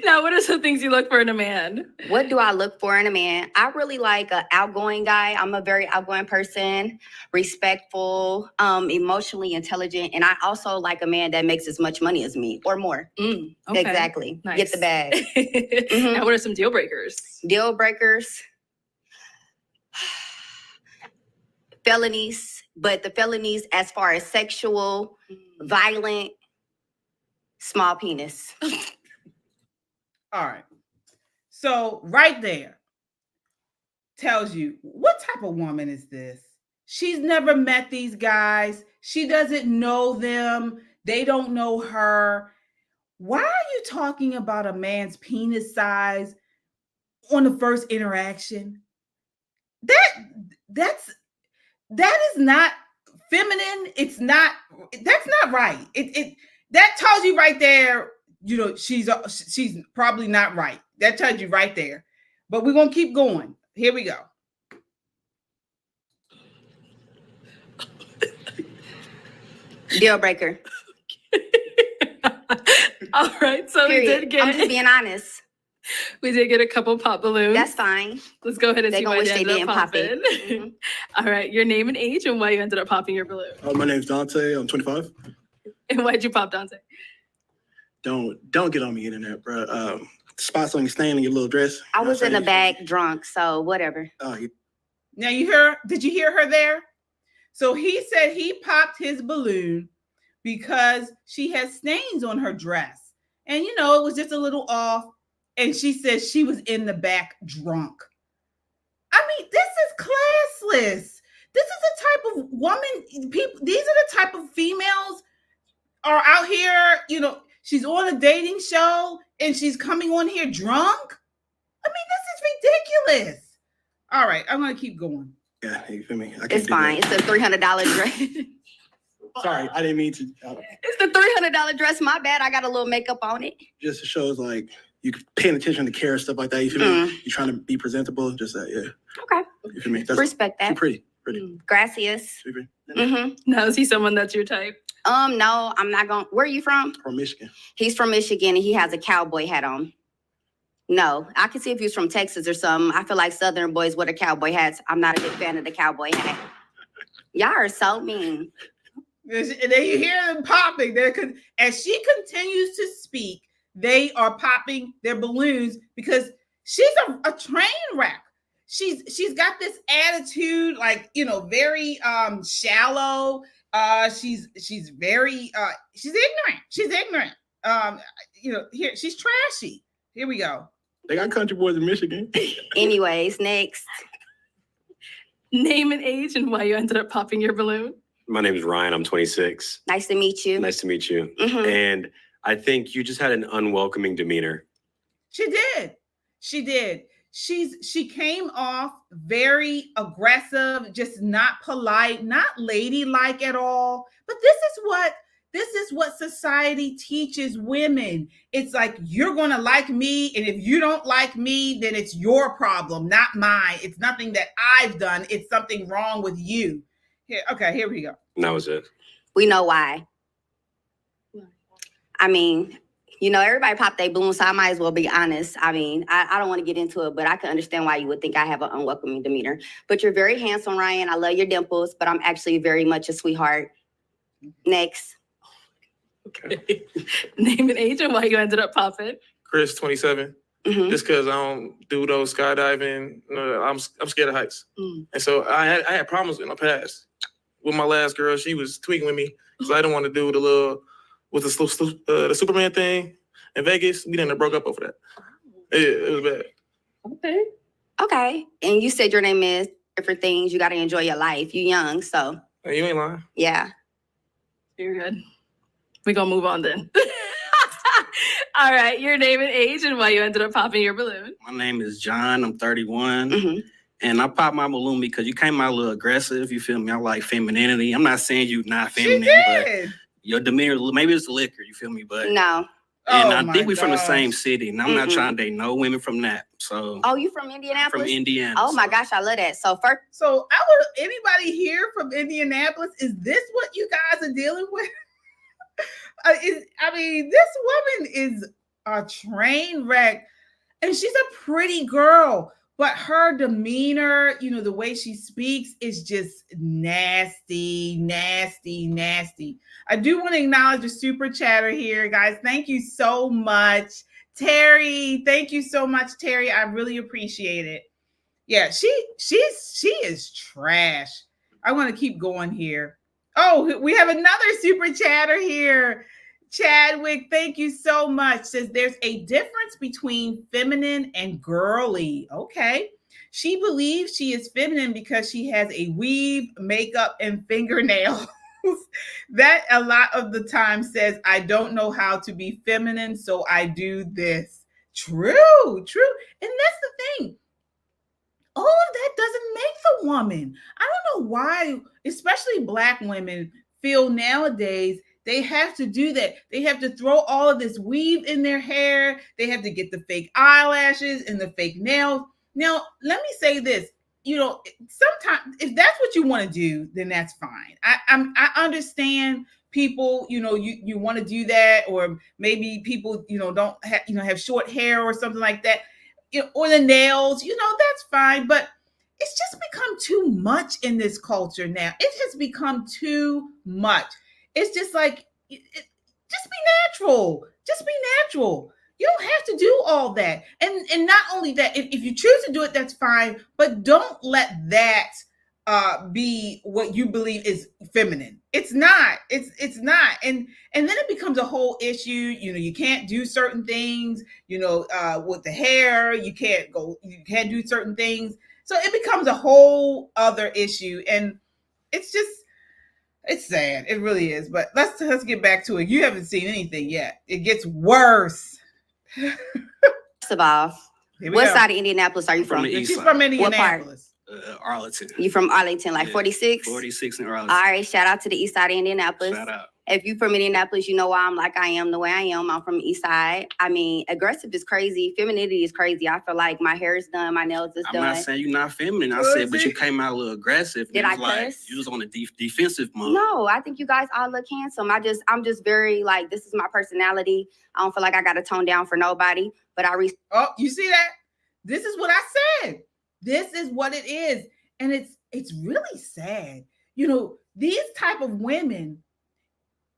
Now, what are some things you look for in a man? What do I look for in a man? I really like an outgoing guy. I'm a very outgoing person, respectful, emotionally intelligent. And I also like a man that makes as much money as me or more. Okay. Exactly. Nice. Get the bag. Now, what are some deal breakers? Deal breakers. Felonies. But the felonies as far as sexual, violent, small penis. All right. So right there tells you, what type of woman is this? She's never met these guys. She doesn't know them. They don't know her. Why are you talking about a man's penis size on the first interaction? That is not feminine. That's not right. That tells you right there, she's probably not right. That tells you right there. But we're going to keep going. Here we go. Deal breaker. All right. So Period. we did get I'm just being honest. We did get a couple pop balloons. That's fine. Let's go ahead and They see gonna why wish you they ended didn't up pop popping. it. All right. Your name and age and why you ended up popping your balloon. My name's Dante. I'm 25. And why'd you pop, Dante? Don't get on me, internet, bro. Spots on your stain in your little dress. I was in the bag drunk, so whatever. Oh, Now did you hear her there? So he said he popped his balloon because she had stains on her dress. And it was just a little off. And she said she was in the back drunk. I mean, this is classless. This is the type of woman, people, these are the type of females are out here, she's on a dating show and she's coming on here drunk. I mean, this is ridiculous. All right, I'm going to keep going. Yeah, you feel me? It's fine. It's a $300 dress. Sorry, I didn't mean to. It's the $300 dress. My bad. I got a little makeup on it. Just shows like you paying attention to care, stuff like that. You feel me? You're trying to be presentable. Just that, yeah. Okay. You feel me? Respect that. You're pretty. Gracias. Now, is he someone that's your type? No, I'm not going. Where are you from? From Michigan. He's from Michigan and he has a cowboy hat on. No, I can see if he was from Texas or something. I feel like Southern boys wear the cowboy hats. I'm not a big fan of the cowboy hat. Y'all are so mean. And then you hear them popping. As she continues to speak, they are popping their balloons because she's a train wreck. She's got this attitude, like, very shallow. She's very she's ignorant. Here she's trashy. Here we go. They got country boys in Michigan. Anyways, next. Name and age and why you ended up popping your balloon. My name is Ryan. I'm 26. Nice to meet you. Nice to meet you. And I think you just had an unwelcoming demeanor. She did. she came off very aggressive, just not polite, not ladylike at all. But this is what society teaches women. It's like, you're going to like me, and if you don't like me, then it's your problem, not mine. It's nothing that I've done. It's something wrong with you. Here we go. And that was it. We know why. I mean, everybody pop their balloon, so I might as well be honest. I mean, I don't want to get into it, but I can understand why you would think I have an unwelcoming demeanor. But you're very handsome, Ryan. I love your dimples, but I'm actually very much a sweetheart. Next. Okay. Name and age and why you ended up popping. Chris, 27. Mhm. Just because I don't do those skydiving, I'm scared of heights. And so I had problems in my past. With my last girl, she was tweaking with me, so I didn't want to do the Superman thing in Vegas. We didn't broke up over that. It was bad. Okay. And you said your name is different things. You got to enjoy your life. You young, so. Hey, you ain't lying. Yeah. You're good. We're going to move on then. All right. Your name and age and why you ended up popping your balloon. My name is John. I'm 31. Mm-hmm. And I popped my balloon because you came out a little aggressive. You feel me? I like femininity. I'm not saying you not feminine, but your demeanor, maybe it's the liquor. You feel me? But no. And I think we're from the same city, and I'm not trying to date no women from that. So. Oh, you from Indianapolis? From Indiana. Oh my gosh, I love that. So Anybody here from Indianapolis? Is this what you guys are dealing with? This woman is a train wreck, and she's a pretty girl. But her demeanor, the way she speaks is just nasty, nasty, nasty. I do want to acknowledge the super chatter here, guys. Thank you so much. Terry, thank you so much, Terry. I really appreciate it. Yeah, she is trash. I want to keep going here. Oh, we have another super chatter here. Chadwick, thank you so much. Says there's a difference between feminine and girly. Okay. She believes she is feminine because she has a weave, makeup, and fingernails. That a lot of the time says, I don't know how to be feminine, so I do this. True. And that's the thing. All of that doesn't make the woman. I don't know why, especially Black women feel nowadays they have to do that. They have to throw all of this weave in their hair. They have to get the fake eyelashes and the fake nails. Now, let me say this. Sometimes if that's what you want to do, then that's fine. I understand people, you want to do that, or maybe people, don't have short hair or something like that, or the nails, that's fine. But it's just become too much in this culture now. It has become too much. It's just like, just be natural. Just be natural. You don't have to do all that. And not only that, if you choose to do it, that's fine. But don't let that be what you believe is feminine. It's not. It's not. And then it becomes a whole issue. You can't do certain things. With the hair, you can't do certain things. So it becomes a whole other issue, and it's sad. It really is. But let's get back to it. You haven't seen anything yet. It gets worse. First of all, what side of Indianapolis are you from? The east She's side. from Indianapolis. Arlington. You from Arlington, like 46? 46 in Arlington. All right, shout out to the east side of Indianapolis. Shout out. If you from Indianapolis, you know why I'm like I am the way I am. I'm from the east side. I mean, aggressive is crazy. Femininity is crazy. I feel like my hair is done, my nails is I'm done. not saying you're not feminine. I said, but you came out a little aggressive. Did I cuss? You was on the defensive mode. No, I think you guys all look handsome. I'm just very like, this is my personality. I don't feel like I got to tone down for nobody. But oh, you see that? This is what I said. This is what it is. And it's really sad. These type of women,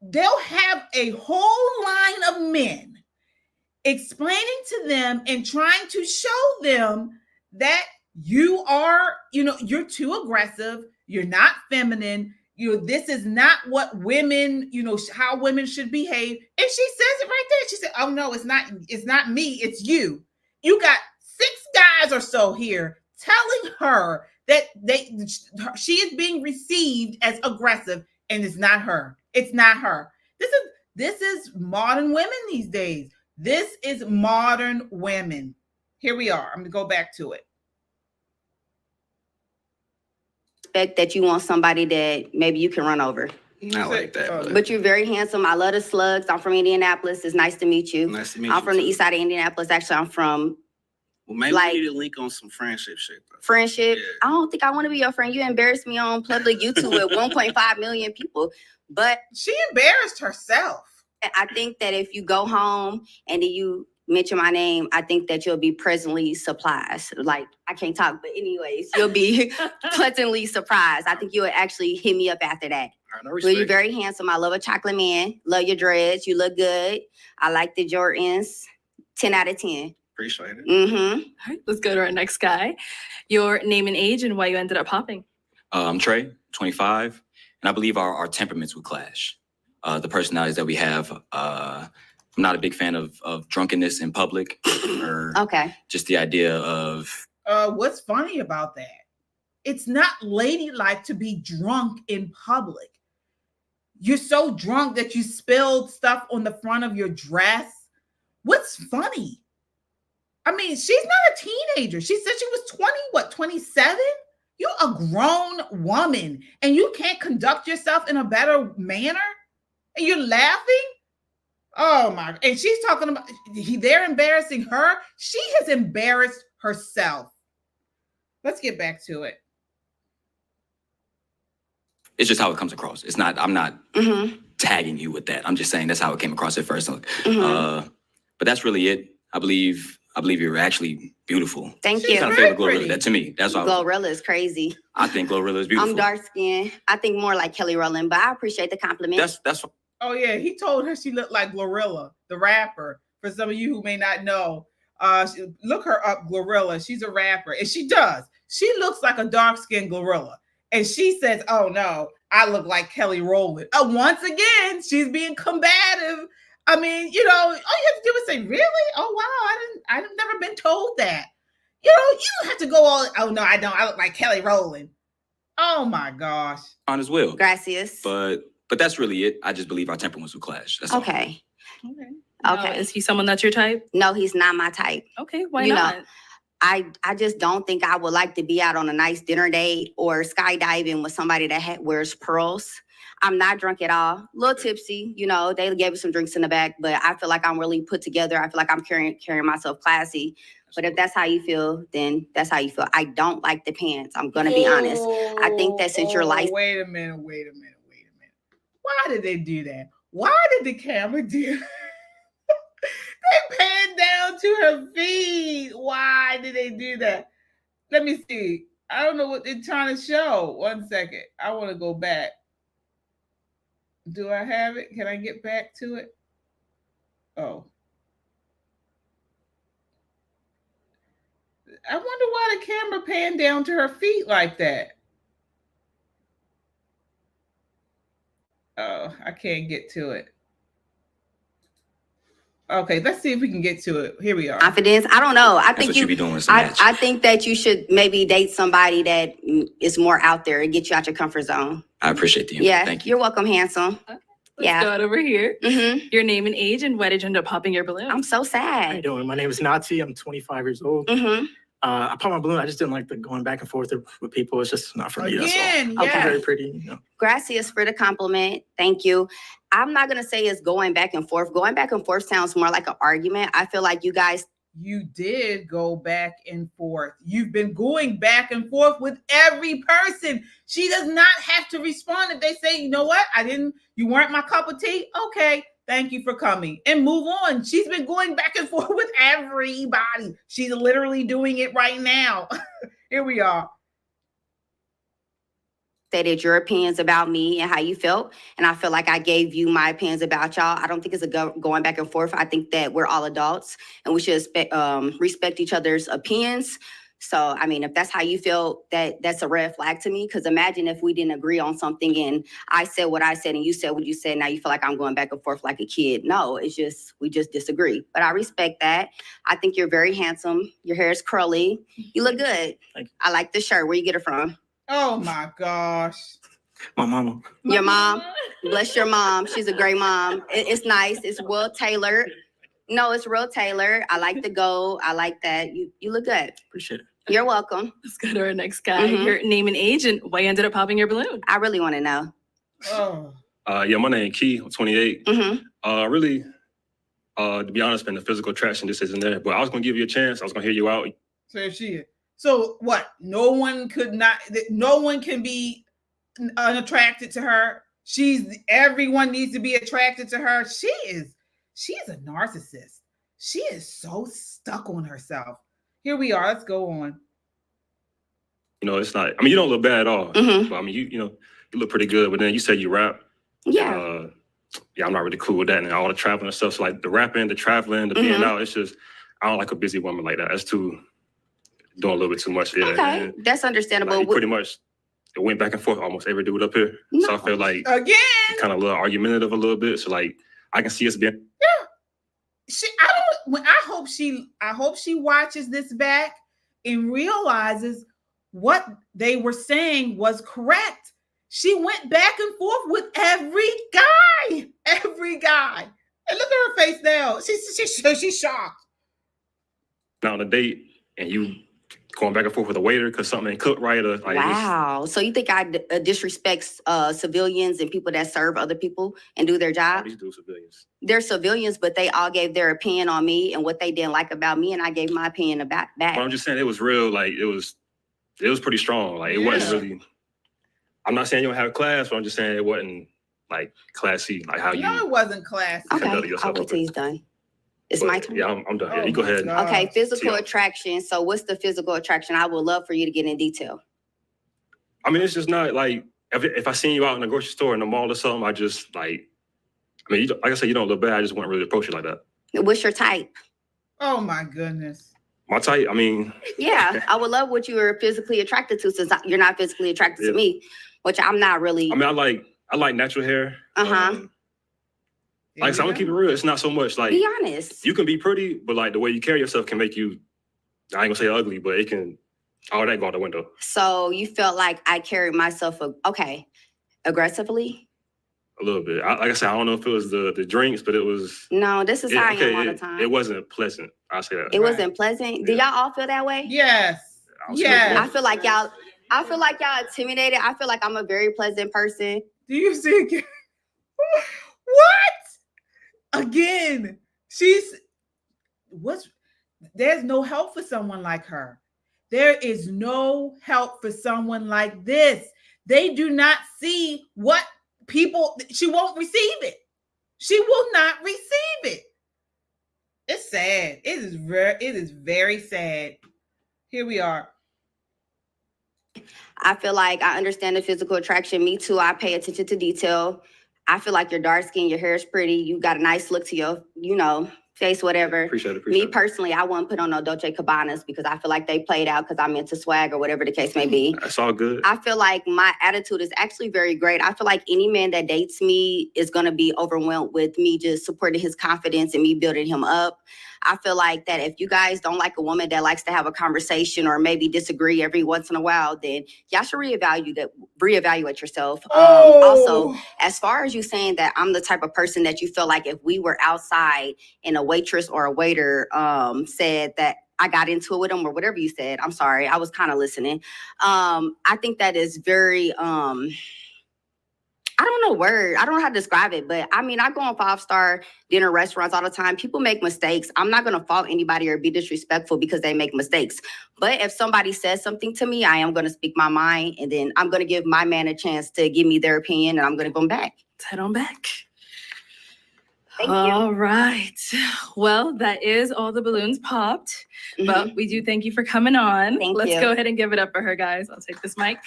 they'll have a whole line of men explaining to them and trying to show them that you are, you're too aggressive. You're not feminine. This is not what women, how women should behave. And she says it right there. She said, oh no, it's not me. It's you. You got 6 guys or so here telling her that she is being received as aggressive, and it's not her. It's not her. This is modern women these days. This is modern women. Here we are. I'm going to go back to it. Expect that you want somebody that maybe you can run over. Not like that. But you're very handsome. I love the slugs. I'm from Indianapolis. It's nice to meet you. Nice to meet I'm you from the too. east side of Indianapolis. Actually, I'm from Well, maybe like- we need to link on some friendship shit. Though. friendship. Yeah. I don't think I want to be your friend. You embarrassed me on public YouTube with 1.5 million people. But She embarrassed herself. I think that if you go home and then you mention my name, I think that you'll be pleasantly surprised. Like, I can't talk, but anyways, you'll be pleasantly surprised. I think you would actually hit me up after that. No Well, you're respect. very handsome. I love a chocolate man. Love your dreads. You look good. I like the Jordans. 10 out of 10. Appreciate it. Mm-hmm. All right, let's go to our next guy. Your name and age and why you ended up popping. I'm Trey, 25, and I believe our temperaments would clash. The personalities that we have, I'm not a big fan of drunkenness in public or Okay. just the idea of What's funny about that? It's not ladylike to be drunk in public. You're so drunk that you spilled stuff on the front of your dress. What's funny? I mean, she's not a teenager. She said she was 27? You're a grown woman and you can't conduct yourself in a better manner? And you're laughing? Oh my, and she's talking about, they're embarrassing her. She has embarrassed herself. Let's get back to it. it's just how it comes across. It's not, I'm not Mm-hmm. tagging you with that. I'm just saying that's how it came across at first. Mm-hmm. But that's really it. I believe you're actually beautiful. Thank She's you. Kind of very favor Glorilla. pretty. That to me, that's why Glorilla is crazy. I think Glorilla is beautiful. I'm dark skinned. I think more like Kelly Rowland, but I appreciate the compliment. That's Oh yeah, he told her she looked like Glorilla, the rapper. For some of you who may not know, look her up, Glorilla. She's a rapper, and she does. She looks like a dark-skinned Glorilla, and she says, "Oh no, I look like Kelly Rowland." Once again, she's being combative. I mean, you know, all you have to do is say, "Really? Oh wow, I've never been told that." You know, you don't have to go all. Oh no, I don't. I look like Kelly Rowland. Oh my gosh. on as well. Gracias. But that's really it. I just believe our temperaments will clash. That's all. Okay. Okay. Okay. Is he someone that's your type? No, he's not my type. Okay. Why You know, not? I just don't think I would like to be out on a nice dinner date or skydiving with somebody that wears pearls. I'm not drunk at all. A little tipsy, you know. They gave us some drinks in the back, but I feel like I'm really put together. I feel like I'm carrying myself classy. But if that's how you feel, then that's how you feel. I don't like the pants. I'm gonna be honest. I think that since your life. Wait a minute. Why did they do that? Why did the camera do that? They panned down to her feet. Why did they do that? Let me see. I don't know what they're trying to show. 1 second. I want to go back. Do I have it? Can I get back to it? Oh. I wonder why the camera panned down to her feet like that. Oh, I can't get to it. Okay, let's see if we can get to it. Here we are. Confidence. I don't know. I That's think what you be doing. Some match. I think that you should maybe date somebody that is more out there and get you out your comfort zone. I appreciate the input. Yeah, Thank you. you're welcome, handsome. Let's Yeah. go on over here. Mm-hmm. Your name and age and why did you end up popping your balloon? I'm so How you sad. doing? My name is Nazi. I'm 25 years old. Mm-hmm. I popped my balloon. I just didn't like the going back and forth with people. It's just not for me. That's all. Again, Okay. yes. Very pretty. You know. Gracias for the compliment. Thank you. I'm not gonna say it's going back and forth. Going back and forth sounds more like an argument. I feel like you guys. You did go back and forth. You've been going back and forth with every person. She does not have to respond if they say, you know what, you weren't my cup of tea. Okay, thank you for coming and move on. She's been going back and forth with everybody. She's literally doing it right now. Here we are. Stated your opinions about me and how you felt, and I feel like I gave you my opinions about y'all. I don't think it's going back and forth. I think that we're all adults and we should respect each other's opinions. So, I mean, if that's how you feel, that's a red flag to me. Because imagine if we didn't agree on something and I said what I said and you said what you said. Now you feel like I'm going back and forth like a kid. No, it's just we just disagree. But I respect that. I think you're very handsome. Your hair is curly. You look good. Thank you. I like the shirt. Where you get it from? Oh my gosh. My mama. Your mom. Bless your mom. She's a great mom. It's nice. It's well tailored. No, it's real tailored. I like the gold. I like that. You look good. Appreciate it. You're welcome. Let's go to our next guy. Mhm. Your name and age and why you ended up popping your balloon. I really want to know. Oh. Yeah, my name Key. I'm 28. Mm-hmm. Really, to be honest, man, the physical attraction just isn't there. But I was gonna give you a chance. I was gonna hear you out. So if she is. So what? No one can be unattracted to her. Everyone needs to be attracted to her. She is a narcissist. She is so stuck on herself. Here we are. Let's go on. You know, it's not. I mean, you don't look bad at all. Mhm. But, I mean, you look pretty good. But then you said you rap. Yeah. Yeah, I'm not really cool with that and all the traveling and stuff. So like the rapping, the traveling, the being out. It's just I don't like a busy woman like that. That's doing a little bit too much. Yeah. Okay, And, that's understandable. like, pretty much it went back and forth almost every dude up here. No. So I feel like Again. kind of a little argumentative a little bit. So like I can see us being. I hope she watches this back and realizes what they were saying was correct. She went back and forth with every guy. And look at her face now. She's shocked. On a date and you going back and forth with a waiter because something ain't cooked right or like Wow. So you think I disrespect civilians and people that serve other people and do their job? these dudes civilians. They're civilians, but they all gave their opinion on me and what they didn't like about me, and I gave my opinion about But back. I'm just saying it was real. Like it was pretty strong. Like it wasn't really. I'm not saying you don't have class, but I'm just saying it wasn't like classy. Like how you. No, it wasn't classy. Okay, conduct yourself I'll wait up till there. he's done. It's But, my turn. Yeah, I'm done. Yeah, Oh you go my ahead. God. Okay, physical Yeah. attraction. So what's the physical attraction? I would love for you to get in detail. I mean, it's just not like if I seen you out in the grocery store in the mall or something, I just like. I mean, like I said, you don't look bad. I just wouldn't really approach you like that. What's your type? Oh my goodness. My type. I mean. Yeah, I would love what you were physically attracted to, since you're not physically attracted to me, which I'm not really. I mean, I like natural hair. Like, so I'm gonna keep it real. It's not so much like. Be honest. You can be pretty, but like the way you carry yourself can make you. I ain't gonna say ugly, but it can. All that go out the window. So you felt like I carried myself, aggressively? A little bit. Like I said, I don't know if it was the drinks, but it was. No, this is how I am all the It time. wasn't pleasant. I say that. It wasn't pleasant. Do y'all all feel that way? Yes. I feel like y'all intimidated. I feel like I'm a very pleasant person. Do you see? What? Again, there's no help for someone like her. There is no help for someone like this. They do not see what she won't receive it. She will not receive it. It's sad. It is very sad. Here we are. I feel like I understand the physical attraction. Me too. I pay attention to detail. I feel like you're dark skinned, your hair is pretty, you got a nice look to your, face, whatever. Appreciate it. Me personally, I wouldn't put on no Dolce Cabbanas because I feel like they played out because I'm into swag or whatever the case may be. That's all good. I feel like my attitude is actually very great. I feel like any man that dates me is going to be overwhelmed with me just supporting his confidence and me building him up. I feel like that if you guys don't like a woman that likes to have a conversation or maybe disagree every once in a while, then y'all should reevaluate yourself. Also, as far as you saying that I'm the type of person that you feel like if we were outside and a waitress or a waiter said that I got into it with them or whatever you said, I'm sorry, I was kind of listening. I think that is very, I don't know how to describe it, but I mean, I go on 5-star dinner restaurants all the time. People make mistakes. I'm not going to fault anybody or be disrespectful because they make mistakes. But if somebody says something to me, I am going to speak my mind, and then I'm going to give my man a chance to give me their opinion, and I'm going to go back. Let's head on back. Thank you. All right. Well, that is all the balloons popped, but we do thank you for coming on. Let's you. go ahead and give it up for her, guys. I'll take this mic.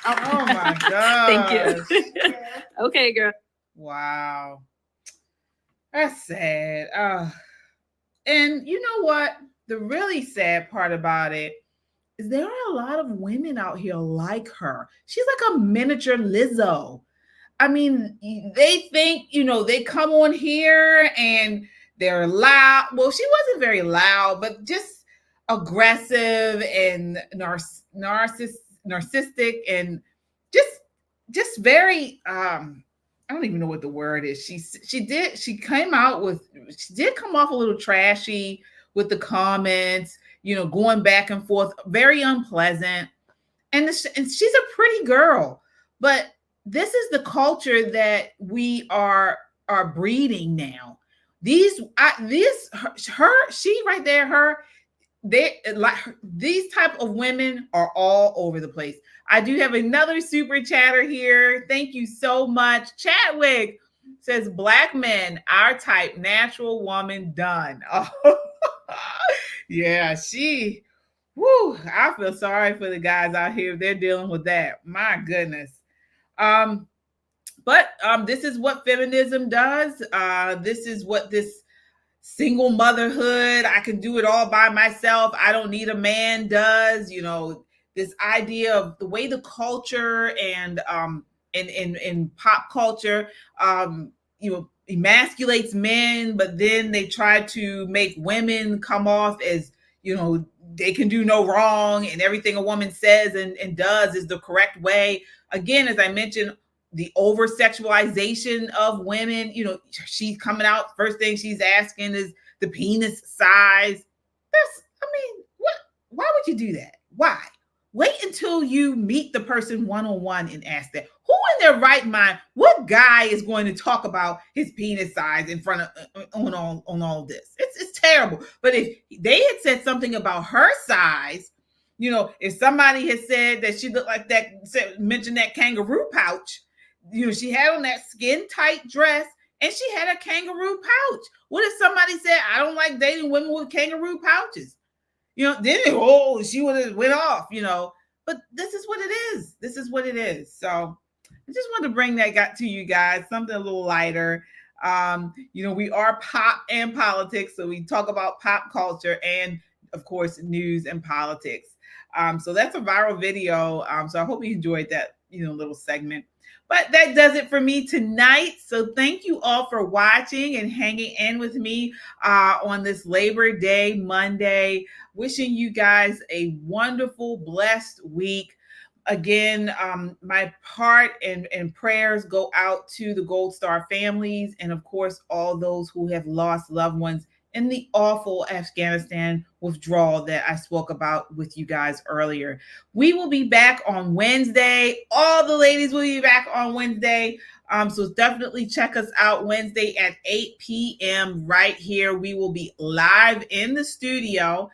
Oh my God. Thank you. Okay, girl. Wow. That's sad. And you know what? The really sad part about it is there are a lot of women out here like her. She's like a miniature Lizzo. I mean, they think, they come on here and they're loud. Well, she wasn't very loud, but just aggressive and narcissistic and just very I don't even know what the word is. She came off a little trashy with the comments, going back and forth, very unpleasant. And she's a pretty girl, but this is the culture that we are breeding now. These type of women are all over the place. I do have another super chatter here. Thank you so much. Chadwick says, Black men, our type, natural woman, done. Oh, yeah, I feel sorry for the guys out here. They're dealing with that. My goodness. But this is what feminism does. This is what this single motherhood, I can do it all by myself, I don't need a man, does. This idea of the way the culture and in pop culture emasculates men, but then they try to make women come off as they can do no wrong, and everything a woman says and does is the correct way. Again, as I mentioned, the over sexualization of women. She's coming out, first thing she's asking is the penis size. Why would you do that? Why? Wait until you meet the person one-on-one and ask that. Who in their right mind, what guy is going to talk about his penis size in front of on all this? It's terrible. But if they had said something about her size, if somebody had said that she looked like that, mentioned that kangaroo pouch, she had on that skin tight dress and she had a kangaroo pouch. What if somebody said, I don't like dating women with kangaroo pouches? Then she would have went off, but this is what it is. This is what it is. So I just wanted to bring that to you guys, something a little lighter. We are pop and politics. So we talk about pop culture and of course, news and politics. So that's a viral video. So I hope you enjoyed that, little segment. But that does it for me tonight. So thank you all for watching and hanging in with me on this Labor Day Monday. Wishing you guys a wonderful, blessed week. Again, my heart and prayers go out to the Gold Star families and, of course, all those who have lost loved ones in the awful Afghanistan withdrawal that I spoke about with you guys earlier. We will be back on Wednesday. All the ladies will be back on Wednesday. So definitely check us out Wednesday at 8 p.m. right here. We will be live in the studio.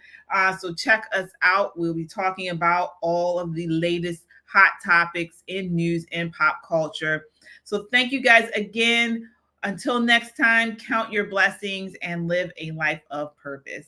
So check us out. We'll be talking about all of the latest hot topics in news and pop culture. So thank you guys again. Until next time, count your blessings and live a life of purpose.